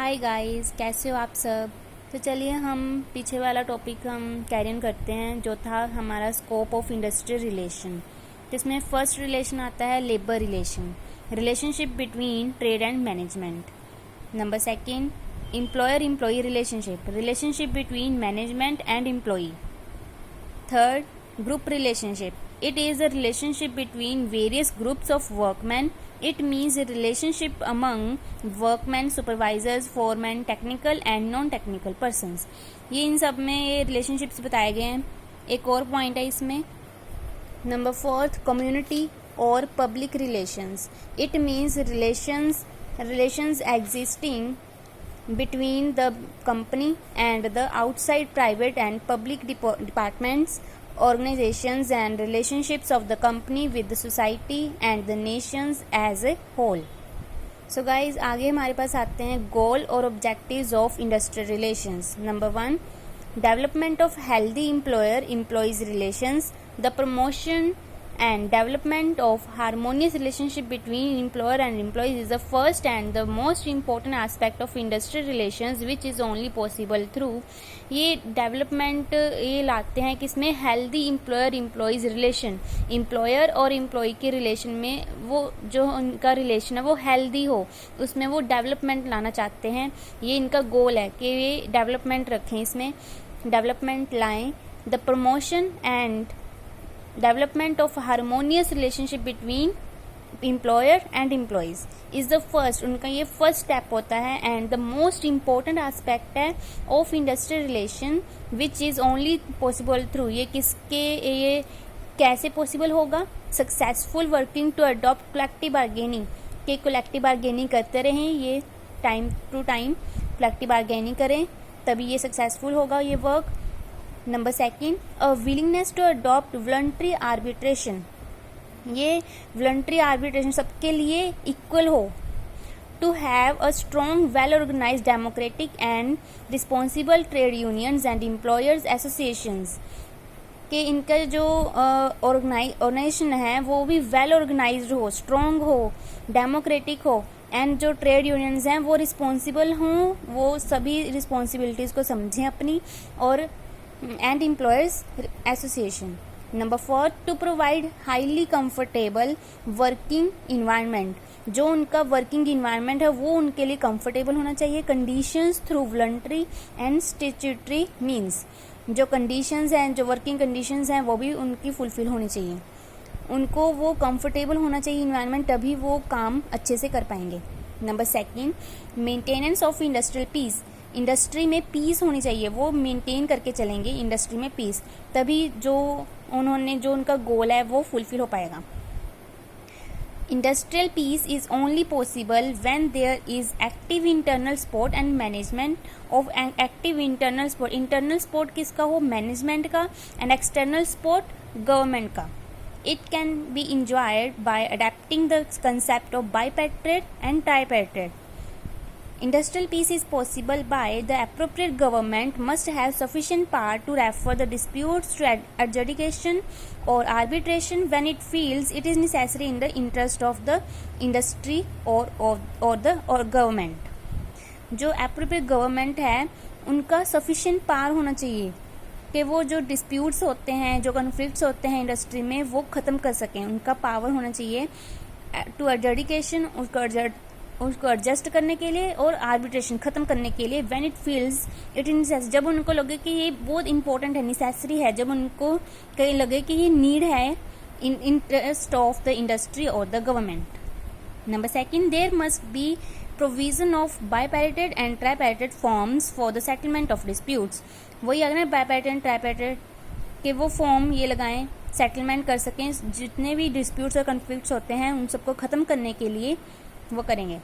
Hi guys, कैसे हो आप सब। तो चलिए हम पीछे वाला टॉपिक हम कैरी ऑन करते हैं जो था हमारा स्कोप ऑफ इंडस्ट्रियल रिलेशन। तो इसमें फर्स्ट रिलेशन आता है labour relation, relationship between trade and management. Number second, employer employee relationship, relationship between management and employee. Third, group relationship. It is a relationship between various groups of workmen. It means a relationship among workmen, supervisors, foremen, technical and non-technical persons. ये इन सब में ये relationships बताए गए हैं। एक और point है इसमें, नंबर फोर्थ, कम्युनिटी और public relations. It means relations existing between the company and the outside private and public departments, organizations and relationships of the company with the society and the nations as a whole. So guys, आगे हमारे पास आते हैं गोल और objectives of industrial relations. Number 1, development of healthy employer employees relations, the promotion and development of harmonious relationship between employer and employees is the first and the most important aspect of industrial relations which is only possible through ये development ये लाते हैं कि इसमें healthy employer employees relation, employer और employ के relation में वो जो उनका रिलेशन है वो हेल्दी हो, उसमें वो डेवलपमेंट लाना चाहते हैं। ये इनका गोल है कि ये डेवलपमेंट रखें, इसमें डेवलपमेंट लाएं। The promotion and development of harmonious relationship between employer and employees is the first, उनका ये फर्स्ट स्टेप होता है and the most important aspect है of industrial relation which is only possible through, ये कैसे पॉसिबल होगा, successful working to adopt collective bargaining, के collective bargaining करते रहें, ये time to time collective bargaining करें तभी ये सक्सेसफुल होगा ये work. Number second, a willingness to adopt voluntary arbitration, ये वॉलंटरी आर्बिट्रेशन सबके लिए इक्वल हो। To have a strong well organised democratic and responsible trade unions and employers associations, कि इनका जो ऑर्गेनाइजेशन है वो भी वेल ऑर्गेनाइज्ड हो, स्ट्रॉन्ग हो, डेमोक्रेटिक हो एंड जो ट्रेड यूनियंस हैं वो रिस्पॉन्सिबल हों, वो सभी रिस्पॉन्सिबिलिटीज़ को समझें अपनी, और and employers association. Number 4, to provide highly comfortable working environment, जो उनका वर्किंग इन्वायरमेंट है वो उनके लिए कंफर्टेबल होना चाहिए। Conditions through voluntary and statutory means, जो कंडीशंस हैं, जो वर्किंग कंडीशंस हैं वो भी उनकी फुलफिल होनी चाहिए, उनको वो कंफर्टेबल होना चाहिए इन्वायरमेंट, तभी वो काम अच्छे से कर पाएंगे। Number second, maintenance of industrial peace, industry में पीस होनी चाहिए, वो मेंटेन करके चलेंगे इंडस्ट्री में पीस, तभी जो उनका गोल है वो फुलफिल हो पाएगा। Industrial peace is only possible when there is active internal support and management of active internal support. Internal support किसका हो, मैनेजमेंट का, एंड एक्सटर्नल सपोर्ट गवर्नमेंट का। It can be enjoyed by adapting the concept of bipartite and tripartite. Industrial peace is possible by the appropriate government must have sufficient power to refer the disputes to adjudication or arbitration when it feels it is necessary in the interest of the industry or government. जो appropriate government है उनका sufficient power होना चाहिए कि वो जो disputes होते हैं, जो conflicts होते हैं इंडस्ट्री में वो ख़त्म कर सकें, उनका पावर होना चाहिए to adjudication, उसको एडजस्ट करने के लिए, और आर्बिट्रेशन खत्म करने के लिए। When it feels it is, जब उनको लगे कि ये बहुत इंपॉर्टेंट है, नेसेसरी है, जब उनको कहीं लगे कि ये नीड है in interest of the industry और the government. Number second, there must be provision of bipartite and tripartite forms for the settlement of disputes. वही अगर ना बाइपैरेटेड एंड ट्राइपैरेटेड के वो फॉर्म ये लगाएं, सेटलमेंट कर सकें, जितने भी डिस्प्यूट्स और कन्फ्लिक्ट्स होते हैं उन सबको ख़त्म करने के लिए वो करेंगे।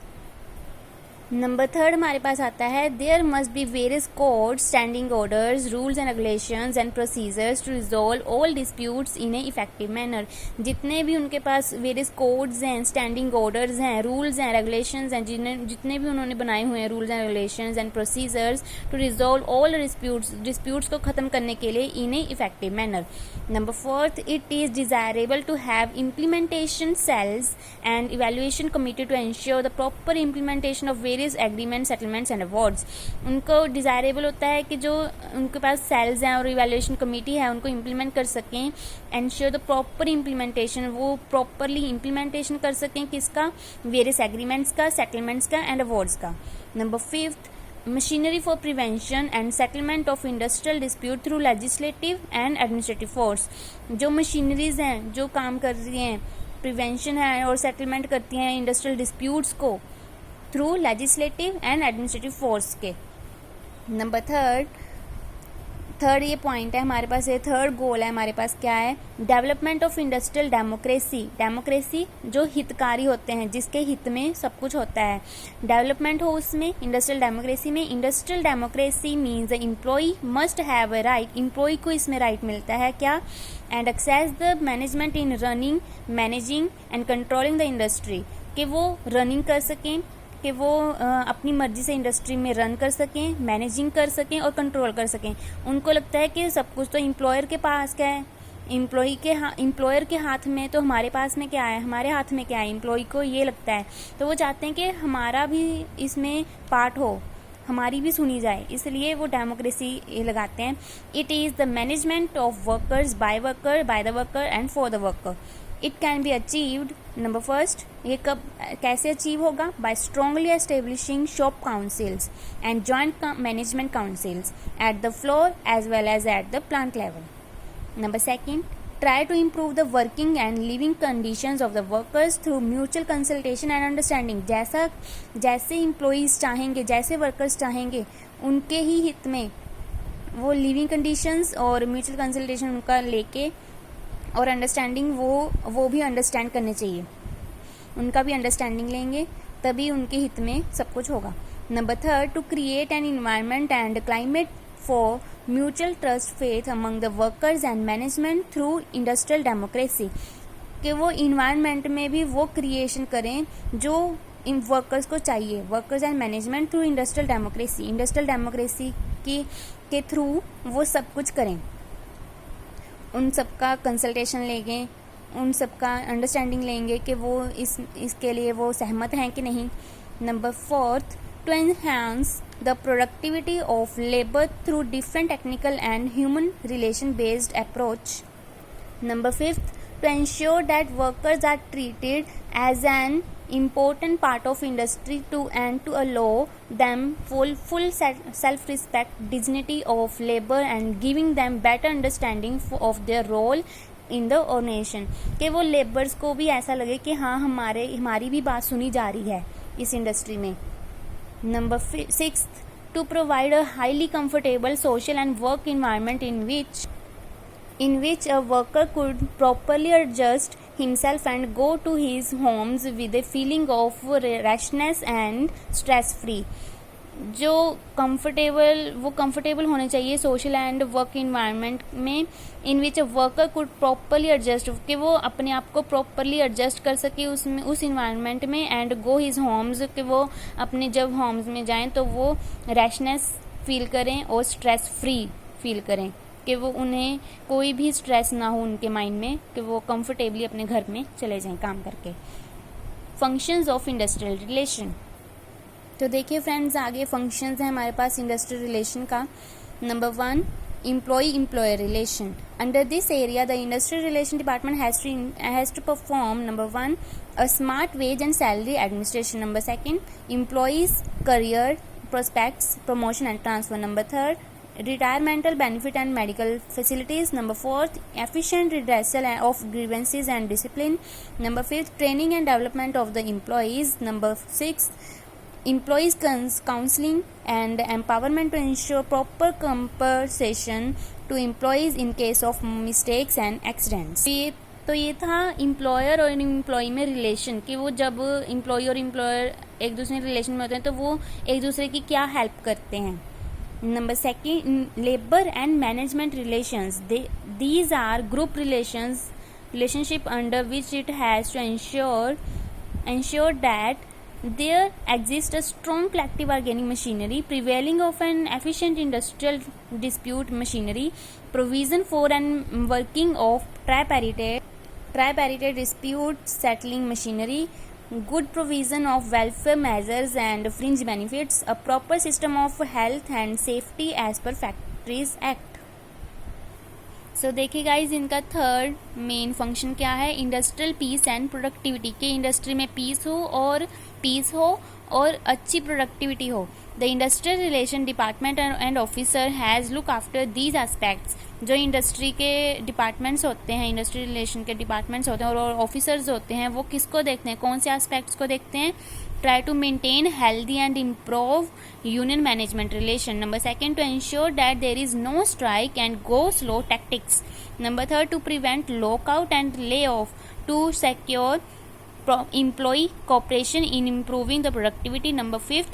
नंबर थर्ड हमारे पास आता है, there must be various codes, standing orders, rules and regulations and procedures to resolve all disputes in a effective manner. जितने भी उनके पास वेरियस कोड्स हैं, स्टैंडिंग ऑर्डर्स हैं, रूल्स हैं, रेगुलेशंस हैं, जितने भी उन्होंने बनाए हुए हैं rules and regulations and procedures to resolve all disputes को ख़त्म करने के लिए in a effective manner. Number fourth, it is desirable to have implementation sales and evaluation committee to ensure the proper implementation of various various agreement, settlements and awards. उनको desirable होता है कि जो उनके पास सेल्स हैं और इवैल्यूएशन कमेटी है उनको इम्प्लीमेंट कर सकें, एंश्योर द प्रॉपर इम्प्लीमेंटेशन, वो प्रॉपरली इम्प्लीमेंटेशन कर सकें किसका, वेरियस एग्रीमेंट्स का, सेटलमेंट्स का एंड अवार्ड्स का। Number 5, machinery for prevention and settlement of industrial dispute through legislative and administrative force. जो मशीनरीज हैं जो काम कर रही हैं, प्रिवेंशन है और सेटलमेंट करती हैं इंडस्ट्रियल डिस्प्यूट्स को through legislative and administrative force के। नंबर थर्ड ये पॉइंट है हमारे पास, ये थर्ड गोल है हमारे पास, क्या है, development of industrial democracy. Democracy जो हितकारी होते हैं, जिसके हित में सब कुछ होता है, डेवलपमेंट हो उसमें, इंडस्ट्रियल डेमोक्रेसी में। Industrial democracy means the employ must have a right, employ को इसमें राइट मिलता है क्या, and access the management in running, managing and controlling the industry, कि वो रनिंग कर सकें, कि वो अपनी मर्जी से इंडस्ट्री में रन कर सकें, मैनेजिंग कर सकें और कंट्रोल कर सकें। उनको लगता है कि सब कुछ तो एम्प्लॉयर के पास क्या है, एम्प्लॉयर के हाथ में, तो हमारे पास में क्या है, हमारे हाथ में क्या है, एम्प्लॉय को ये लगता है। तो वो चाहते हैं कि हमारा भी इसमें पार्ट हो, हमारी भी सुनी जाए, इसलिए वो डेमोक्रेसी लगाते हैं। It is the management of workers by the worker and for the worker. It can be achieved, number first, ये कब कैसे अचीव होगा, by strongly establishing shop councils and joint management councils at the floor as well as at the plant level. Number second, try to improve the working and living conditions of the workers through mutual consultation and understanding। जैसे employees चाहेंगे, जैसे workers चाहेंगे, उनके ही हित में वो living conditions और mutual consultation उनका लेके और अंडरस्टैंडिंग वो भी अंडरस्टैंड करने चाहिए, उनका भी अंडरस्टैंडिंग लेंगे तभी उनके हित में सब कुछ होगा। Number third, to create an environment and climate for mutual trust faith among the workers and management through industrial democracy, कि वो इन्वायरमेंट में भी वो क्रिएशन करें जो इन वर्कर्स को चाहिए, workers and management through industrial democracy के थ्रू वो सब कुछ करें, उन सबका कंसल्टेशन लेंगे, उन सबका अंडरस्टैंडिंग लेंगे कि वो इसके लिए वो सहमत हैं कि नहीं। Number fourth, to enhance the productivity of labor through different technical and human relation based approach. Number fifth, to ensure that workers are treated as an important part of industry to allow them full self respect, dignity of labor and giving them better understanding of their role in the organisation, कि वो labours को भी ऐसा लगे कि हाँ हमारी भी बात सुनी जा रही है इस इंडस्ट्री में। Number 6, to provide a highly comfortable social and work environment in which a worker could properly adjust himself and go to his homes with a feeling of restness and stress free। जो comfortable होने चाहिए social and work environment में, in which a worker could properly adjust, कि वो अपने आप को properly adjust कर सके उसमें, उस इन्वायरमेंट में, एंड गो हिज होम्स, कि वो अपने जब होम्स में जाएं तो वो रेशनेस फील करें और स्ट्रेस फ्री फील करें, कि वो उन्हें कोई भी स्ट्रेस ना हो उनके माइंड में, कि वो कंफर्टेबली अपने घर में चले जाएं काम करके। फंक्शंस ऑफ इंडस्ट्रियल रिलेशन, तो देखिए फ्रेंड्स आगे फंक्शंस हैं हमारे पास इंडस्ट्रियल रिलेशन का। Number 1, employ relation. Under this area the industrial relation department has to perform, number 1, a smart wage and salary administration. Number 2, employees career prospects, promotion and transfer. Number 3, retirement benefit and medical facilities. Number 4, efficient redressal of grievances and discipline. Number 5, training and development of the employees. Number 6, employees counseling and empowerment to ensure proper compensation to employees in case of mistakes and accidents. तो ये था employer और employee में relation, कि वो जब employee और employer एक दूसरे रिलेशन में होते हैं तो वो एक दूसरे की क्या हेल्प करते हैं। Number 2, labor and management relations. These are group relationship under which it has to ensure that there exists a strong collective bargaining machinery, prevailing of an efficient industrial dispute machinery, provision for and working of tripartite dispute settling machinery, good provision of welfare measures and fringe benefits, a proper system of health and safety as per Factories Act. सो देखिए guys, इनका third main function क्या है, industrial piece and productivity, के industry में piece हो और अच्छी productivity हो. The industrial relation department and officer has look after these aspects. जो इंडस्ट्री के डिपार्टमेंट्स होते हैं, इंडस्ट्री रिलेशन के डिपार्टमेंट्स होते हैं और ऑफिसर्स होते हैं, वो किसको देखते हैं, कौन से एस्पेक्ट्स को देखते हैं. Try to maintain healthy and improve union management relation. Number 2, to ensure that there is no strike and go slow tactics. Number 3, to prevent lockout and layoff, to secure employee cooperation in improving the productivity. Number 5,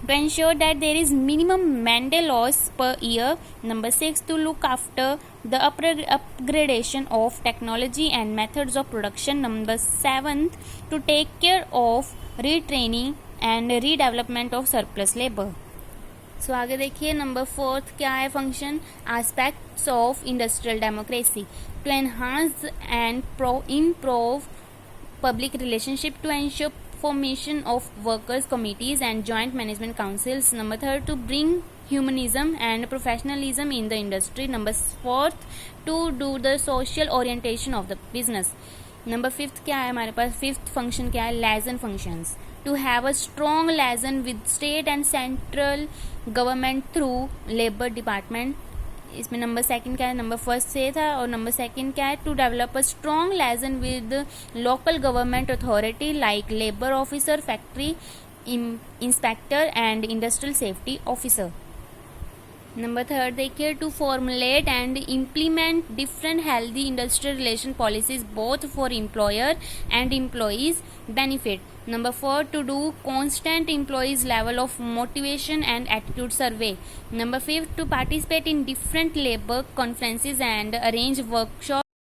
to ensure that there is minimum man-day loss per year. Number 6, to look after the upgradation of technology and methods of production. Number 7, to take care of retraining and redevelopment of surplus labor. सो आगे देखिए, number 4 क्या है function, aspects of industrial democracy, to enhance and improve public relationship, to ensure formation of workers committees and joint management councils. Number 3, to bring humanism and professionalism in the industry. Number 4, to do the social orientation of the business. Number 5 क्या है हमारे पास, 5th function क्या है, liaison functions, to have a strong liaison with state and central government through labour department. इसमें number 2 क्या है, number 1 से था और नंबर 2 क्या है, to develop a strong liaison with local government authority like labour officer, factory inspector and industrial safety officer. Number 3 देखिए, to formulate and implement different healthy industrial relation policies both for employer and employees benefit. Number 4, to do constant employees level of motivation and attitude survey. Number 5, to participate in different labour conferences and arrange workshop